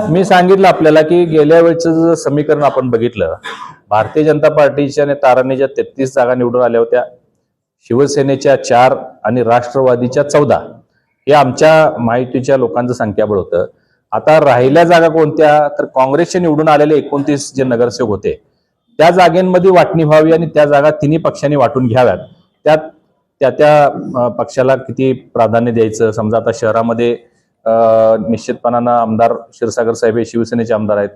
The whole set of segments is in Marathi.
मी सांगितलं आपल्याला की गेल्या वेळचं जर समीकरण आपण बघितलं, भारतीय जनता पार्टीच्या आणि तारांनीच्या 33 जागा निवडून आल्या होत्या, शिवसेनेच्या 4 आणि राष्ट्रवादीच्या 14 हे आमच्या महायुतीच्या लोकांचं संख्याबळ होतं. आता राहिल्या जागा कोणत्या, तर काँग्रेसचे निवडून आलेले 29 जे नगरसेवक होते त्या जागांमध्ये वाटणी व्हावी आणि त्या जागा तिन्ही पक्षांनी वाटून घ्याव्यात. त्यात त्या पक्षाला किती प्राधान्य द्यायचं, समजा आता शहरामध्ये निश्चितपणानं आमदार क्षीरसागर साहेब हे शिवसेनेचे आमदार आहेत,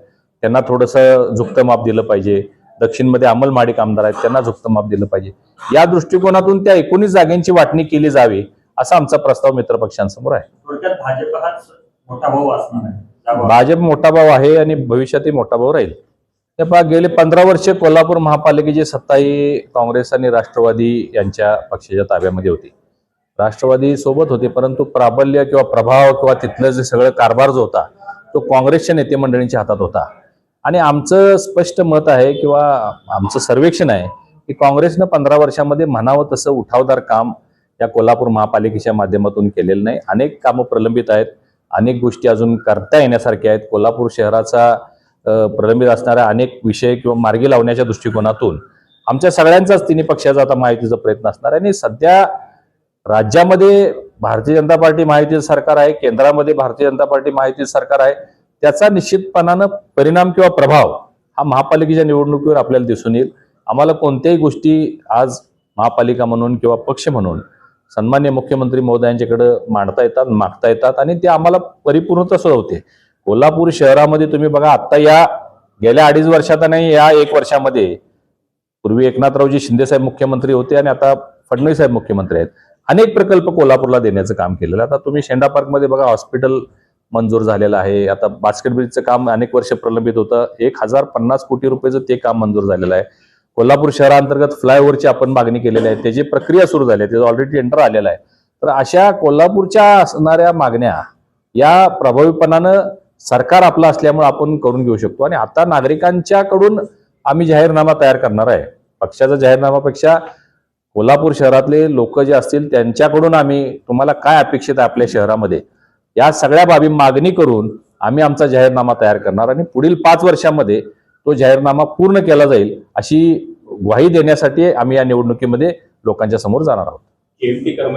त्यांना थोडंसं झुकतं माप दिलं पाहिजे. दक्षिणमध्ये अमल माडिक आमदार आहेत, त्यांना झुकतं माप दिलं पाहिजे. या दृष्टिकोनातून त्या 19 जागांची वाटणी केली जावी असा आमचा प्रस्ताव मित्रपक्षांसमोर आहे. भाजप हाच मोठा भाऊ असणार आहे. भाजप मोठा भाऊ आहे आणि भविष्यातही मोठा भाऊ राहील. ते पहा, गेले 15 वर्ष कोल्हापूर महापालिकेची सत्ता ही काँग्रेस आणि राष्ट्रवादी यांच्या पक्षाच्या ताब्यामध्ये होती. राष्ट्रवादी सोबत होते, परंतु प्राबल्य किंवा प्रभाव किंवा तिथलं जे सगळं कारभार जो होता तो काँग्रेसच्या नेते मंडळींच्या हातात होता. आणि आमचं स्पष्ट मत आहे किंवा आमचं सर्वेक्षण आहे की काँग्रेसनं 15 वर्षामध्ये म्हणावं तसं उठावदार काम या कोल्हापूर महापालिकेच्या माध्यमातून केलेलं नाही. अनेक कामं प्रलंबित आहेत, अनेक गोष्टी अजून करता येण्यासारख्या आहेत. कोल्हापूर शहराचा प्रलंबित असणाऱ्या अनेक विषय किंवा मार्गी लावण्याच्या दृष्टिकोनातून आमच्या सगळ्यांचाच तिन्ही पक्षाचा आता महायुतीचा प्रयत्न असणार आहे. आणि सध्या राज्यामध्ये भारतीय जनता पार्टी महायुतीचं सरकार आहे, केंद्रामध्ये भारतीय जनता पार्टी महायुतीचं सरकार आहे. त्याचा निश्चितपणानं परिणाम किंवा प्रभाव हा महापालिकेच्या निवडणुकीवर आपल्याला दिसून येईल. आम्हाला कोणत्याही गोष्टी आज महापालिका म्हणून किंवा पक्ष म्हणून सन्मान्य मुख्यमंत्री महोदयांच्याकडे मांडता येतात, मागता येतात आणि ते आम्हाला परिपूर्णता सुद्धा होते. कोल्हापूर शहरामध्ये तुम्ही बघा, आता या गेल्या 2.5 वर्षात नाही, या 1 वर्षामध्ये, पूर्वी एकनाथरावजी शिंदे साहेब मुख्यमंत्री होते आणि आता फडणवीस साहेब मुख्यमंत्री आहेत, अनेक प्रकल्प कोल्हापूरला देण्याचं काम केलेलं आहे. आता तुम्ही शेंडा पार्कमध्ये बघा, हॉस्पिटल मंजूर झालेलं आहे. आता बास्केट ब्रिजचं काम अनेक वर्ष प्रलंबित होतं, 1050 कोटी रुपयाचं ते काम मंजूर झालेलं आहे. कोल्हापूर शहरांतर्गत फ्लायओव्हरची आपण मागणी केलेली आहे, त्याची प्रक्रिया सुरू झाली आहे, त्याचं ऑलरेडी टेंडर आलेलं आहे. तर अशा कोल्हापूरच्या असणाऱ्या मागण्या या प्रभावीपणानं सरकार आपलं असल्यामुळे आपण करून घेऊ शकतो. आणि आता नागरिकांच्याकडून आम्ही जाहीरनामा तयार करणार आहे. पक्षाचा जाहीरनामापेक्षा कोल्हापूर शहरातले लोक जे असतील त्यांच्याकडून आम्ही तुम्हाला काय अपेक्षित आहे आपल्या शहरामध्ये, या सगळ्या बाबी मागणी करून आम्ही आमचा जाहीरनामा तयार करणार आणि पुढील 5 वर्षामध्ये तो जाहीरनामा पूर्ण केला जाईल अशी ग्वाही देण्यासाठी आम्ही या निवडणुकीमध्ये लोकांच्या समोर जाणार आहोत.